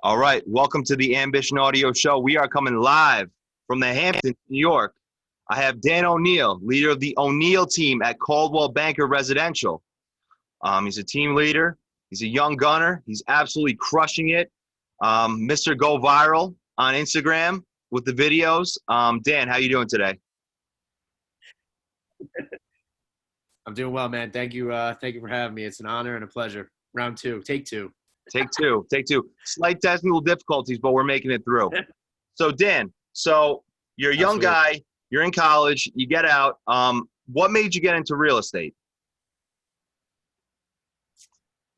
All right, welcome to the Ambition Audio Show. We are coming live from the Hamptons, New York. I have Dan Oneil, leader of the Oneil team at Caldwell Banker Residential. He's a team leader. He's a young gunner. He's absolutely crushing it. Mr. Go Viral on Instagram with the videos. Dan, how you doing today? I'm doing well, man. Thank you. Thank you for having me. It's an honor and a pleasure. Round two, take two. Take two. Slight technical difficulties, but we're making it through. So Dan, you're a young guy, you're in college, you get out. What made you get into real estate?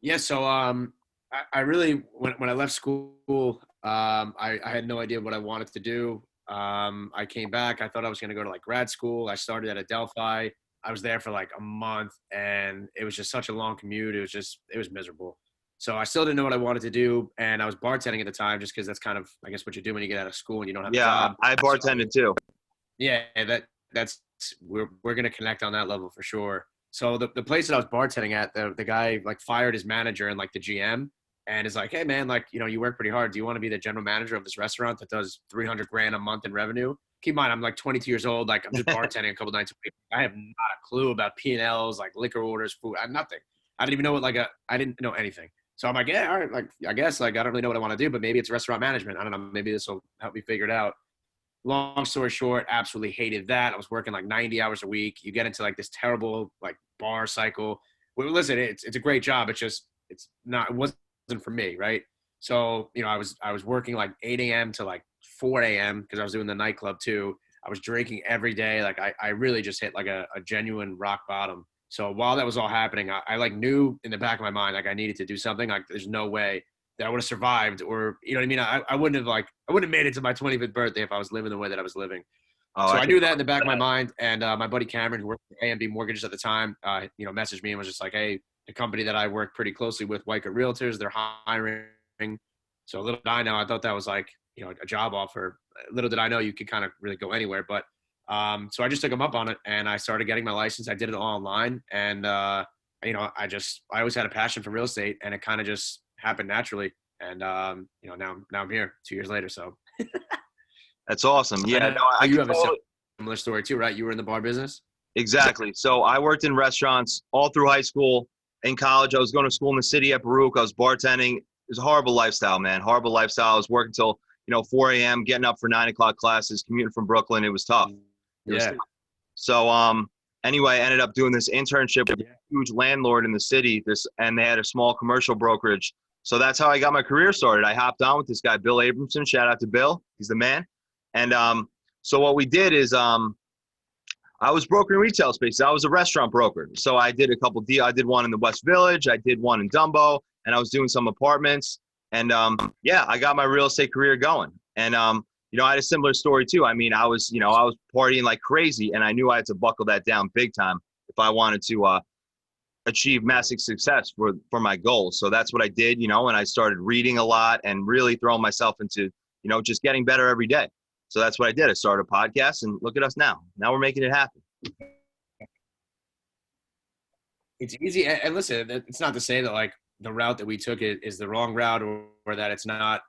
Yeah, so I really when I left school, I had no idea what I wanted to do. I came back. I thought I was going to go to like grad school. I started at Adelphi. I was there for like a month, and it was just such a long commute. It was miserable. So I still didn't know what I wanted to do, and I was bartending at the time, just because that's kind of, I guess, what you do when you get out of school and you don't have a job. I bartended too. Yeah, that's we're gonna connect on that level for sure. So the place that I was bartending at, the guy like fired his manager and like the GM, and is like, hey man, like, you work pretty hard. Do you want to be the general manager of this restaurant that does 300 grand a month in revenue? Keep in mind, I'm like 22 years old. Like, I'm just bartending a couple nights a week. I have not a clue about P&Ls, like liquor orders, food. I have nothing. I didn't even know what I didn't know anything. So I'm like, yeah, all right, like, I guess, like, I don't really know what I want to do, but maybe it's restaurant management. I don't know. Maybe this will help me figure it out. Long story short, absolutely hated that. I was working like 90 hours a week. You get into like this terrible like bar cycle. Well, listen, it's a great job. It wasn't for me, right? So, I was working like 8 a.m. to like 4 a.m. because I was doing the nightclub too. I was drinking every day. Like I really just hit like a genuine rock bottom. So while that was all happening, I like knew in the back of my mind, like I needed to do something. Like there's no way that I would have survived, or, you know what I mean? I wouldn't have made it to my 25th birthday if I was living the way that I was living. So I knew that in the back of my mind. And my buddy Cameron, who worked for AMB Mortgages at the time, messaged me and was just like, hey, the company that I work pretty closely with, White Coat Realtors, they're hiring. So little did I know, I thought that was like, a job offer. Little did I know you could kind of really go anywhere. But so I just took him up on it, and I started getting my license. I did it all online. And, I always had a passion for real estate, and it kind of just happened naturally. And, now I'm here 2 years later. So That's awesome. Yeah, no, you have a similar story too, right? You were in the bar business. Exactly. So I worked in restaurants all through high school. In college, I was going to school in the city at Baruch. I was bartending. It was a horrible lifestyle, man. Horrible lifestyle. I was working till 4 a.m., getting up for 9 o'clock classes, commuting from Brooklyn. It was tough. So anyway, I ended up doing this internship with a huge landlord in the city. And they had a small commercial brokerage. So that's how I got my career started. I hopped on with this guy, Bill Abramson. Shout out to Bill. He's the man. And so what we did is I was brokering retail spaces. I was a restaurant broker. So I did a couple deals. I did one in the West Village. I did one in Dumbo. And I was doing some apartments. And I got my real estate career going. And I had a similar story too. I mean, I was partying like crazy, and I knew I had to buckle that down big time if I wanted to achieve massive success for my goals. So that's what I did, and I started reading a lot and really throwing myself into, just getting better every day. So that's what I did. I started a podcast, and look at us now. Now we're making it happen. It's easy. And listen, it's not to say that like the route that we took is the wrong route, or that it's not,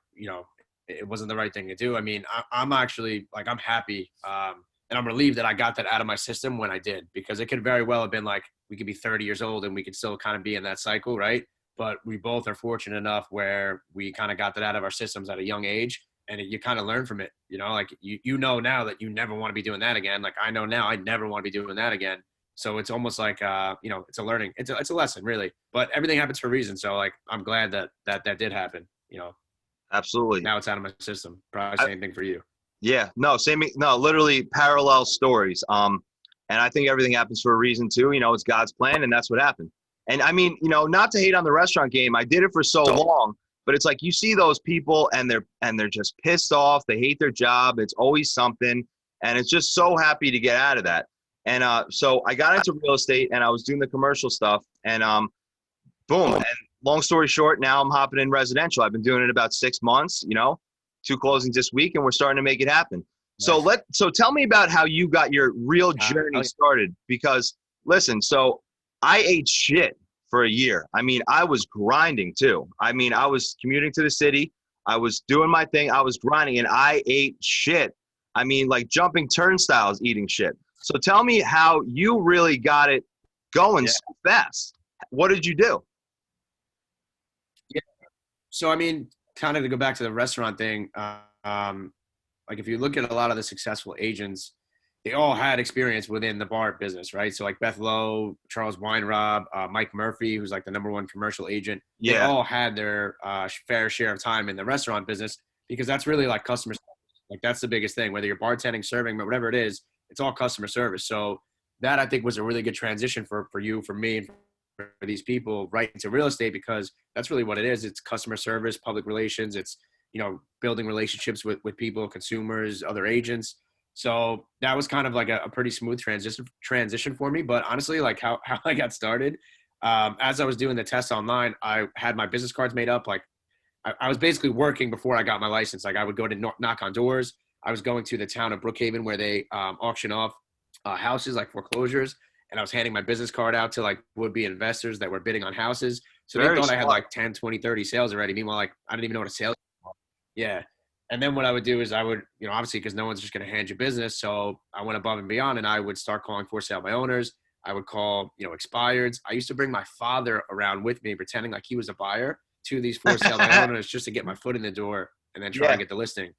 it wasn't the right thing to do. I mean, I'm actually like, I'm happy. And I'm relieved that I got that out of my system when I did, because it could very well have been like, we could be 30 years old and we could still kind of be in that cycle. Right. But we both are fortunate enough where we kind of got that out of our systems at a young age, and you kind of learn from it, like you know now that you never want to be doing that again. Like I know now I never want to be doing that again. So it's almost like, it's a learning, it's a lesson really, but everything happens for a reason. So like, I'm glad that did happen, Absolutely. Now it's out of my system. Probably same thing for you. Yeah, literally parallel stories. And I think everything happens for a reason too. It's God's plan, and that's what happened. And I mean, not to hate on the restaurant game. I did it for so long, but it's like you see those people and they're just pissed off. They hate their job. It's always something. And it's just so happy to get out of that. And so I got into real estate, and I was doing the commercial stuff, and boom. And long story short, now I'm hopping in residential. I've been doing it about 6 months, 2 closings this week, and we're starting to make it happen. Nice. So tell me about how you got your real journey started, because listen, so I ate shit for a year. I mean, I was grinding too. I mean, I was commuting to the city. I was doing my thing. I was grinding, and I ate shit. I mean, like jumping turnstiles, eating shit. So tell me how you really got it going Yeah. so fast. What did you do? Yeah. So I mean, kind of to go back to the restaurant thing, like if you look at a lot of the successful agents, they all had experience within the bar business, right? So like Beth Lowe, Charles Weinrob, Mike Murphy, who's like the #1 commercial agent. They Yeah, all had their fair share of time in the restaurant business because that's really like customer service. Like that's the biggest thing, whether you're bartending, serving, but whatever it is, it's all customer service. So that I think was a really good transition for you, for me, and for these people right into real estate because that's really what it is. It's customer service, public relations. It's, building relationships with people, consumers, other agents. So that was kind of like a pretty smooth transition for me. But honestly, like how I got started, as I was doing the test online, I had my business cards made up. Like I was basically working before I got my license. Like I would go to knock on doors. I was going to the town of Brookhaven where they auction off houses, like foreclosures. And I was handing my business card out to like would-be investors that were bidding on houses. So they very thought I had smart. like 10, 20, 30 sales already. Meanwhile, like I didn't even know what a sales. Yeah. And then what I would do is I would, obviously because no one's just going to hand you business. So I went above and beyond and I would start calling for sale by owners. I would call, expireds. I used to bring my father around with me, pretending like he was a buyer to these for sale by owners just to get my foot in the door and then try Yeah. and get the listing.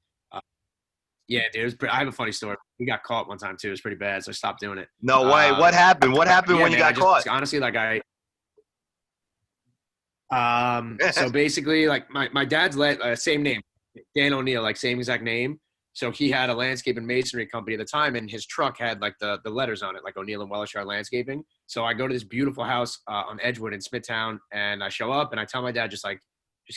Yeah, dude, I have a funny story. We got caught one time too. It was pretty bad. So I stopped doing it. No way. What happened? What happened Yeah, when you man, I got caught? just honestly, like so basically like my dad's same name, Dan Oneil, like same exact name. So he had a landscape and masonry company at the time, and his truck had like the letters on it, like O'Neill and Wellishire Landscaping. So I go to this beautiful house on Edgewood in Smithtown, and I show up, and I tell my dad just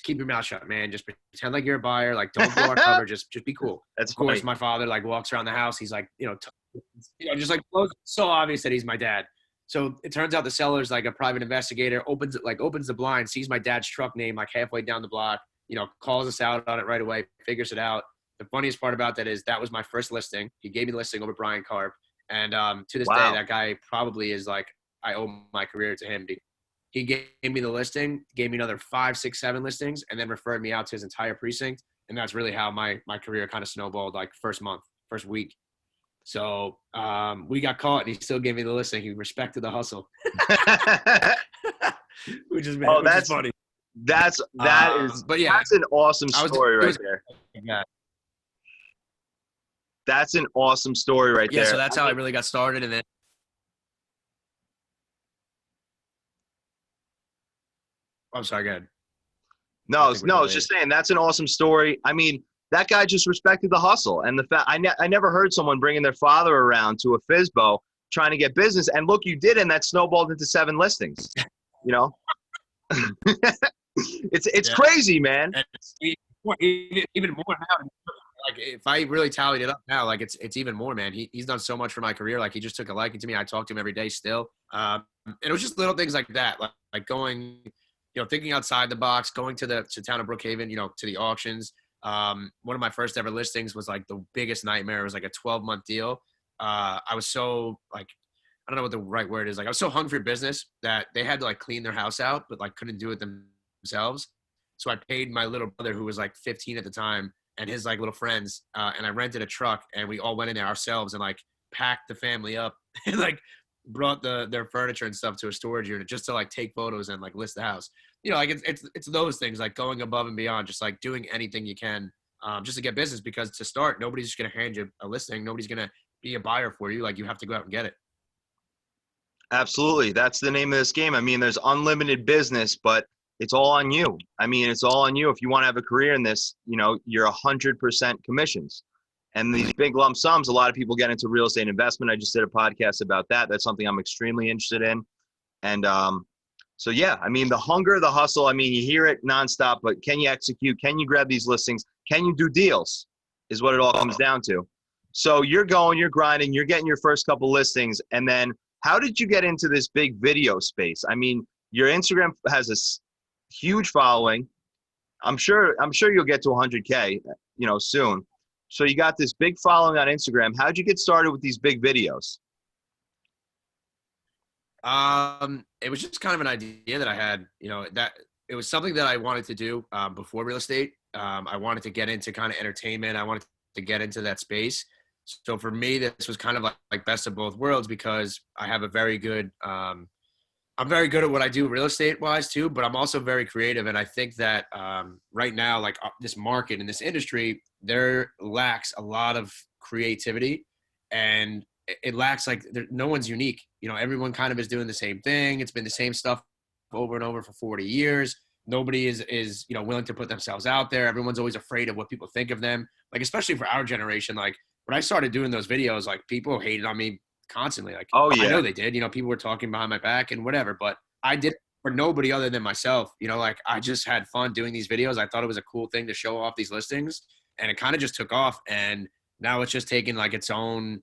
keep your mouth shut, man. Just pretend like you're a buyer. Like don't blow our cover. Just be cool. That's Of course, funny. my father like walks around the house. He's like, just like so obvious that he's my dad. So it turns out the seller's like a private investigator, opens the blind, sees my dad's truck name like halfway down the block, calls us out on it right away, figures it out. The funniest part about that is that was my first listing. He gave me the listing over Brian Karp. And to this day, Wow. that guy probably is like, I owe my career to him. He gave me the listing, gave me another 5, 6, 7 listings, and then referred me out to his entire precinct. And that's really how my career kind of snowballed, like first month, first week. So we got caught, and he still gave me the listing. He respected the hustle, which is funny. That is. But yeah, that's an awesome story right there. Yeah. That's an awesome story right there. Yeah, so that's how I really got started, and then. I'm sorry, go ahead. No, I was just saying that's an awesome story. I mean, that guy just respected the hustle, and the fact I never heard someone bringing their father around to a FISBO trying to get business. And look, you did, and that snowballed into 7 listings. It's crazy, man. And even more now. Like if I really tallied it up now, like it's even more, man. He's done so much for my career. Like he just took a liking to me. I talk to him every day still. And it was just little things like that, like going, thinking outside the box, going to town of Brookhaven, to the auctions. One of my first ever listings was like the biggest nightmare. It was like a 12-month deal. I was so like, I don't know what the right word is. Like I was so hungry for business that they had to like clean their house out, but like couldn't do it themselves. So I paid my little brother, who was like 15 at the time, and his like little friends, and I rented a truck, and we all went in there ourselves and like packed the family up and like brought their furniture and stuff to a storage unit just to like take photos and like list the house. Like it's those things, like going above and beyond, just like doing anything you can just to get business, because to start, nobody's just gonna hand you a listing, nobody's gonna be a buyer for you. Like you have to go out and get it. Absolutely. That's the name of this game. I mean, there's unlimited business, but it's all on you. I mean, it's all on you. If you want to have a career in this, you're 100% commissions. And these big lump sums, a lot of people get into real estate investment. I just did a podcast about that. That's something I'm extremely interested in. And so, yeah, I mean, the hunger, the hustle, I mean, you hear it nonstop, but can you execute? Can you grab these listings? Can you do deals is what it all comes down to. So you're grinding, you're getting your first couple listings. And then how did you get into this big video space? I mean, your Instagram has a huge following. I'm sure you'll get to 100K, soon. So you got this big following on Instagram. How'd you get started with these big videos? It was just kind of an idea that I had, that it was something that I wanted to do before real estate. I wanted to get into kind of entertainment. I wanted to get into that space. So for me, this was kind of like best of both worlds because I have a very good, I'm very good at what I do real estate wise too, but I'm also very creative. And I think that right now, like this market in this industry, there lacks a lot of creativity, and it lacks like no one's unique. You know, everyone kind of is doing the same thing. It's been the same stuff over and over for 40 years. Nobody is you know willing to put themselves out there. Everyone's always afraid of what people think of them. Like especially for our generation, like when I started doing those videos, like people hated on me constantly. Like Oh I yeah. know they did. You know, people were talking behind my back and whatever, but I did it for nobody other than myself. You know, like I just had fun doing these videos. I thought it was a cool thing to show off these listings, and it kind of just took off. And now it's just taking like its own.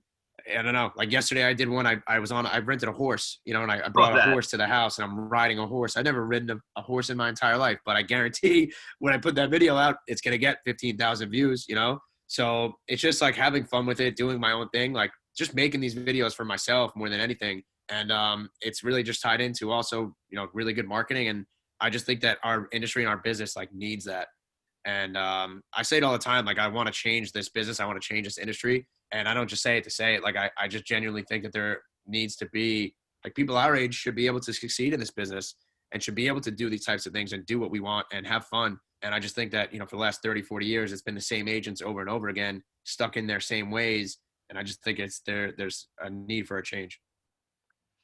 I don't know. Like yesterday, I did one. I rented a horse, you know, and I Love brought a that. horse to the house, and I'm riding a horse. I've never ridden a horse in my entire life, but I guarantee when I put that video out, it's gonna get 15,000 views. You know, so it's just like having fun with it, doing my own thing, like just making these videos for myself more than anything. And it's really just tied into also, you know, really good marketing. And I just think that our industry and our business like needs that. And I say it all the time, like I want to change this business. I want to change this industry. And I don't just say it to say it. Like I just genuinely think that there needs to be like people our age should be able to succeed in this business and should be able to do these types of things and do what we want and have fun. And I just think that, you know, for the last 30, 40 years, it's been the same agents over and over again, stuck in their same ways. And I just think there's a need for a change.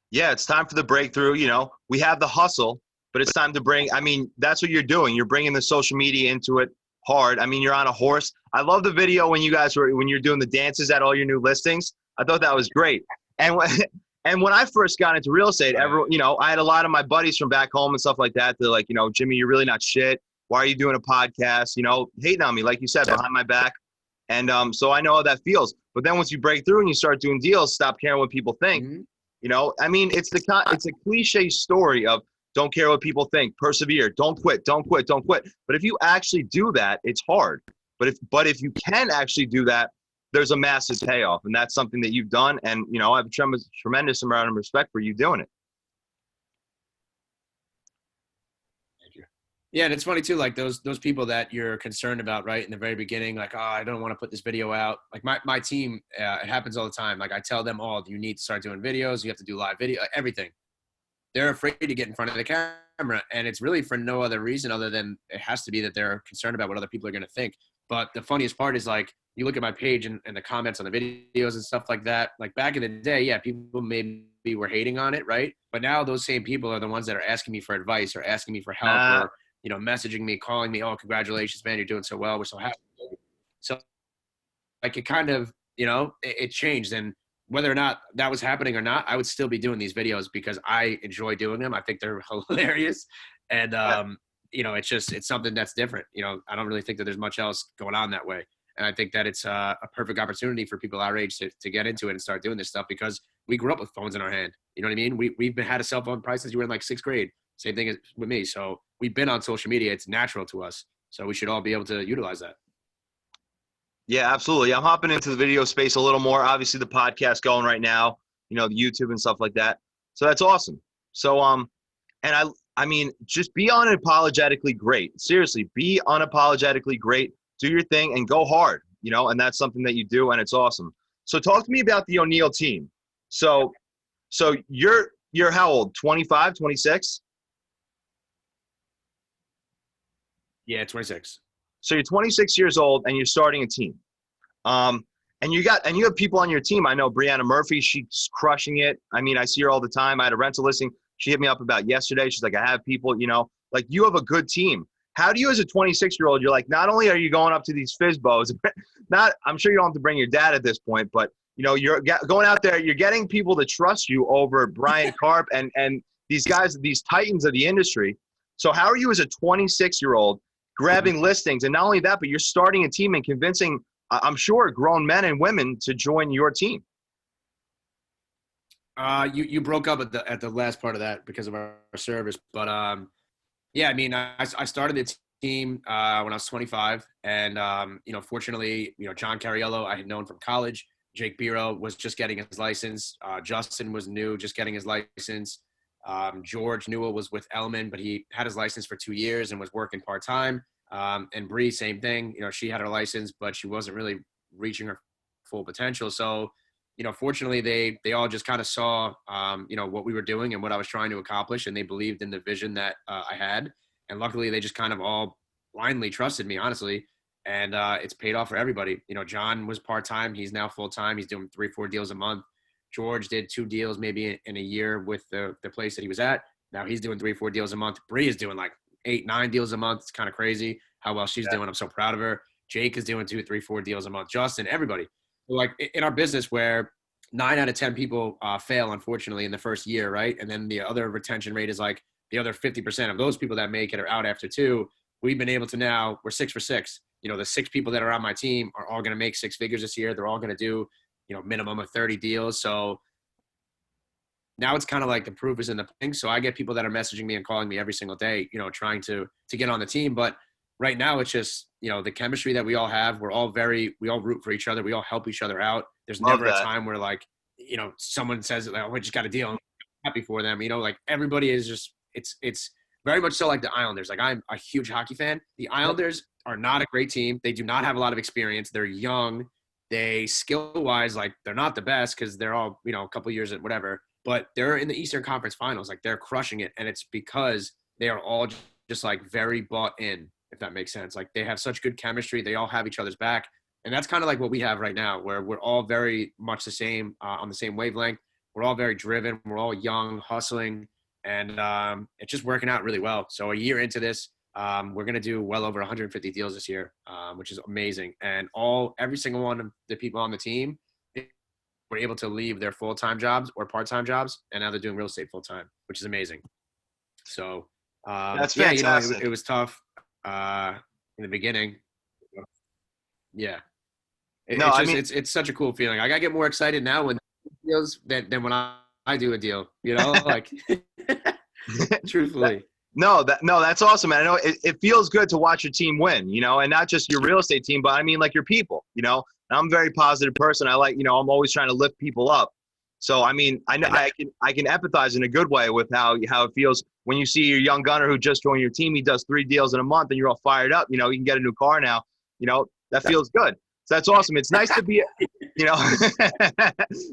Yeah, it's time for the breakthrough. You know, we have the hustle, but it's time to bring, I mean, that's what you're doing. You're bringing the social media into it hard. I mean, you're on a horse. I love the video when when you're doing the dances at all your new listings. I thought that was great. And when, and when I first got into real estate, everyone, you know, I had a lot of my buddies from back home and stuff like that. They're like, you know, Jimmy, you're really not shit. Why are you doing a podcast? You know, hating on me, like you said, behind my back. And so I know how that feels. But then once you break through and you start doing deals, stop caring what people think. Mm-hmm. You know, I mean, it's a cliche story of don't care what people think, persevere, don't quit, don't quit, don't quit. But if you actually do that, it's hard. But if you can actually do that, there's a massive payoff, and that's something that you've done. And you know, I have a tremendous amount of respect for you doing it. Thank you. Yeah, and it's funny too, like those people that you're concerned about, right, in the very beginning, like, oh, I don't want to put this video out. Like my team, it happens all the time. Like I tell them all, you need to start doing videos. You have to do live video, everything. They're afraid to get in front of the camera, and it's really for no other reason other than it has to be that they're concerned about what other people are going to think. But the funniest part is like you look at my page and the comments on the videos and stuff like that. Like back in the day, yeah, people maybe were hating on it, right? But now those same people are the ones that are asking me for advice or asking me for help or, you know, messaging me, calling me, oh, congratulations, man, you're doing so well. We're so happy. So like it kind of, you know, it changed. And whether or not that was happening or not, I would still be doing these videos because I enjoy doing them. I think they're hilarious. And, you know, it's something that's different. You know, I don't really think that there's much else going on that way. And I think that it's a perfect opportunity for people our age to get into it and start doing this stuff because we grew up with phones in our hand. You know what I mean? We've had a cell phone probably since you were in like 6th grade. Same thing as with me. So we've been on social media. It's natural to us. So we should all be able to utilize that. Yeah, absolutely. I'm hopping into the video space a little more. Obviously, the podcast going right now, you know, the YouTube and stuff like that. So that's awesome. So, and I mean, just be unapologetically great. Seriously, be unapologetically great. Do your thing and go hard, you know, and that's something that you do, and it's awesome. So talk to me about the Oneil team. So you're how old? 25, 26? Yeah, 26. So you're 26 years old and you're starting a team. And you have people on your team. I know Brianna Murphy, she's crushing it. I mean, I see her all the time. I had a rental listing she hit me up about yesterday. She's like, I have people, you know, like you have a good team. How do you as a 26-year-old, you're like, not only are you going up to these FISBOs, I'm sure you don't have to bring your dad at this point, but you know, you're going out there, you're getting people to trust you over Brian Karp and these guys, these titans of the industry. So how are you as a 26-year-old grabbing listings? And not only that, but you're starting a team and convincing, I'm sure, grown men and women to join your team. You broke up at the last part of that because of our service, but yeah, I mean, I started the team when I was 25, and you know, fortunately, you know, John Cariello I had known from college. Jake Biro was just getting his license. Justin was new, just getting his license. George Newell was with Elman, but he had his license for 2 years and was working part-time. And Bree, same thing. You know, she had her license, but she wasn't really reaching her full potential. So, you know, fortunately, they all just kind of saw, you know, what we were doing and what I was trying to accomplish, and they believed in the vision that I had. And luckily, they just kind of all blindly trusted me, honestly. And it's paid off for everybody. You know, John was part time; he's now full time. He's doing 3-4 deals a month. George did 2 deals maybe in a year with the place that he was at. Now he's doing 3-4 deals a month. Bree is doing like 8-9 deals a month. It's kind of crazy how well she's doing. I'm so proud of her. Jake is doing 2-3-4 deals a month. Justin, everybody. Like in our business where 9 out of 10 people fail, unfortunately, in the first year, right? And then the other retention rate is like the other 50% of those people that make it are out after 2. We've been able to now, we're 6 for 6. You know, the 6 people that are on my team are all going to make 6 figures this year. They're all going to do, you know, minimum of 30 deals. So now it's kind of like the proof is in the pudding. So I get people that are messaging me and calling me every single day, you know, trying to get on the team. But right now it's just, you know, the chemistry that we all have. We all root for each other. We all help each other out. There's never a time where like, you know, someone says like, oh, we just got a deal. I'm happy for them. You know, like everybody is just, it's very much so like the Islanders. Like I'm a huge hockey fan. The Islanders are not a great team. They do not have a lot of experience. They're young. They skill wise, like they're not the best because they're all, you know, a couple years at whatever, but they're in the Eastern Conference Finals. Like they're crushing it. And it's because they are all just like very bought in, if that makes sense. Like they have such good chemistry. They all have each other's back. And that's kind of like what we have right now, where we're all very much the same, on the same wavelength. We're all very driven. We're all young, hustling, and it's just working out really well. So a year into this, we're going to do well over 150 deals this year, which is amazing. And every single one of the people on the team were able to leave their full-time jobs or part-time jobs, and now they're doing real estate full-time, which is amazing. So that's yeah, fantastic. you know, it was tough in the beginning. Yeah. It's such a cool feeling. Like I get more excited now when deals than when I do a deal, you know, like truthfully. No, that's awesome, man. I know it feels good to watch your team win, you know, and not just your real estate team, but I mean like your people, you know. And I'm a very positive person. I like, you know, I'm always trying to lift people up. So I mean, I know I can empathize in a good way with how it feels when you see your young gunner who just joined your team. He does 3 deals in a month, and you're all fired up. You know, you can get a new car now. You know, that feels good. So that's awesome. It's nice to be, you know,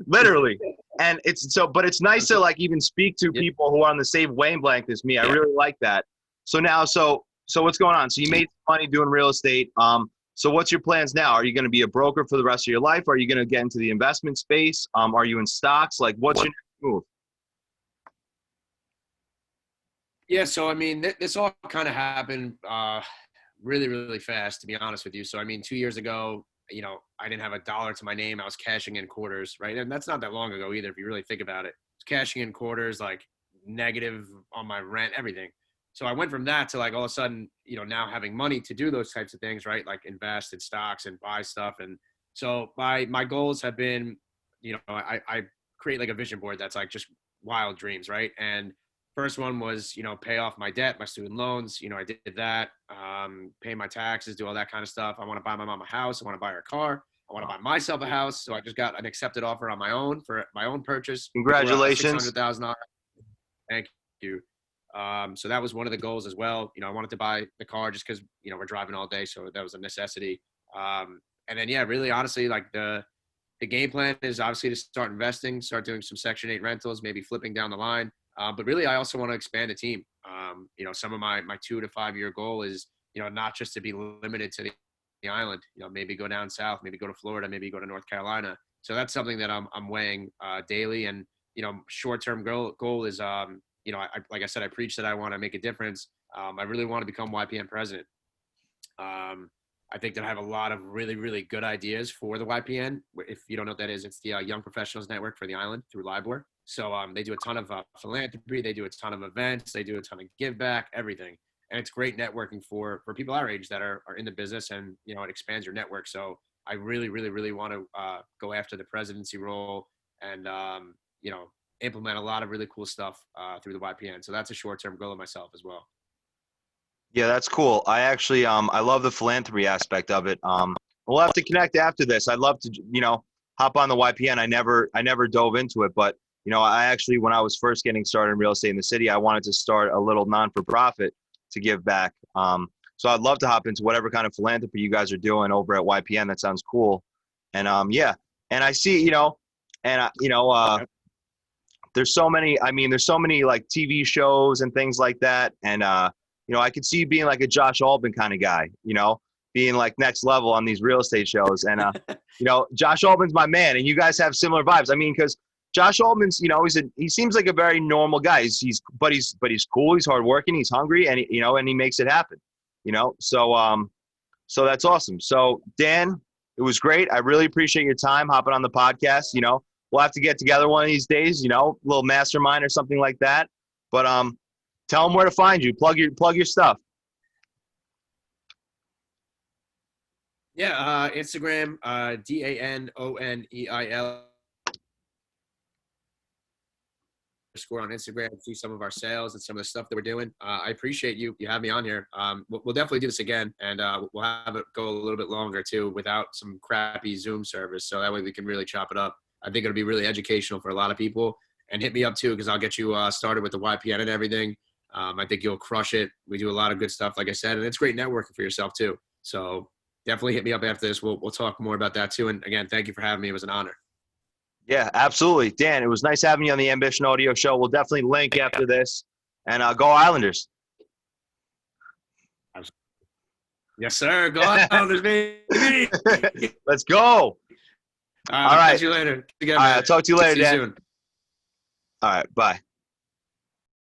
literally. And but it's nice to like even speak to people who are on the same wavelength as me. I really like that. So now, so what's going on? So you made money doing real estate. So what's your plans now? Are you going to be a broker for the rest of your life? Are you going to get into the investment space? Are you in stocks? Like, what's your next move? Yeah. So, I mean, this all kind of happened really, really fast, to be honest with you. So, I mean, 2 years ago, you know, I didn't have a dollar to my name. I was cashing in quarters, right? And that's not that long ago either, if you really think about it. It's cashing in quarters, like negative on my rent, everything. So I went from that to like all of a sudden, you know, now having money to do those types of things, right? Like invest in stocks and buy stuff. And so my goals have been, you know, I create like a vision board that's like just wild dreams, right? And first one was, you know, pay off my debt, my student loans. You know, I did that, pay my taxes, do all that kind of stuff. I want to buy my mom a house. I want to buy her a car. I want to buy myself a house. So I just got an accepted offer on my own for my own purchase. Congratulations. $600,000. Thank you. So that was one of the goals as well. You know, I wanted to buy the car just because, you know, we're driving all day. So that was a necessity. And then, yeah, really, honestly, like the game plan is obviously to start investing, start doing some Section 8 rentals, maybe flipping down the line. But really, I also want to expand the team. You know, some of my 2 to 5 year goal is, you know, not just to be limited to the island, you know, maybe go down south, maybe go to Florida, maybe go to North Carolina. So that's something that I'm weighing daily. And, you know, short-term goal is, you know, like I said, I preach that I want to make a difference. I really want to become YPN president. I think that I have a lot of really, really good ideas for the YPN. If you don't know what that is, it's the Young Professionals Network for the island through LIBOR. So they do a ton of philanthropy. They do a ton of events. They do a ton of give back, everything. And it's great networking for people our age that are in the business, and, you know, it expands your network. So I really, really, really want to go after the presidency role and, you know, implement a lot of really cool stuff through the YPN. So that's a short-term goal of myself as well. Yeah, that's cool. I actually, I love the philanthropy aspect of it. We'll have to connect after this. I'd love to, you know, hop on the YPN. I never dove into it, but, you know, I actually, when I was first getting started in real estate in the city, I wanted to start a little non-for-profit to give back. So So I'd love to hop into whatever kind of philanthropy you guys are doing over at YPN. That sounds cool. And yeah, and I see, there's so many. I mean, there's so many like TV shows and things like that. And I could see you being like a Josh Albin kind of guy. Being like next level on these real estate shows. And Josh Albin's my man, and you guys have similar vibes. I mean, because Josh Albin's, he seems like a very normal guy. He's cool. He's hardworking. He's hungry, and he makes it happen. So that's awesome. So Dan, it was great. I really appreciate your time hopping on the podcast. We'll have to get together one of these days. A little mastermind or something like that. But tell them where to find you. Plug your stuff. Yeah, Instagram, DANONEIL _ on Instagram. See some of our sales and some of the stuff that we're doing. I appreciate you have me on here. We'll definitely do this again, and we'll have it go a little bit longer too, without some crappy Zoom service, so that way we can really chop it up. I think it'll be really educational for a lot of people. And hit me up too, because I'll get you started with the YPN and everything. I think you'll crush it. We do a lot of good stuff, like I said, and it's great networking for yourself too. So definitely hit me up after this. We'll talk more about that too. And again, thank you for having me. It was an honor. Yeah, absolutely. Dan, it was nice having you on the Ambition Audio Show. We'll definitely link after this. And go Islanders. Yes, sir. Go Islanders, baby. Let's go. All right. Talk to you later. All right, I'll talk to you later, Dan. Soon. All right, bye.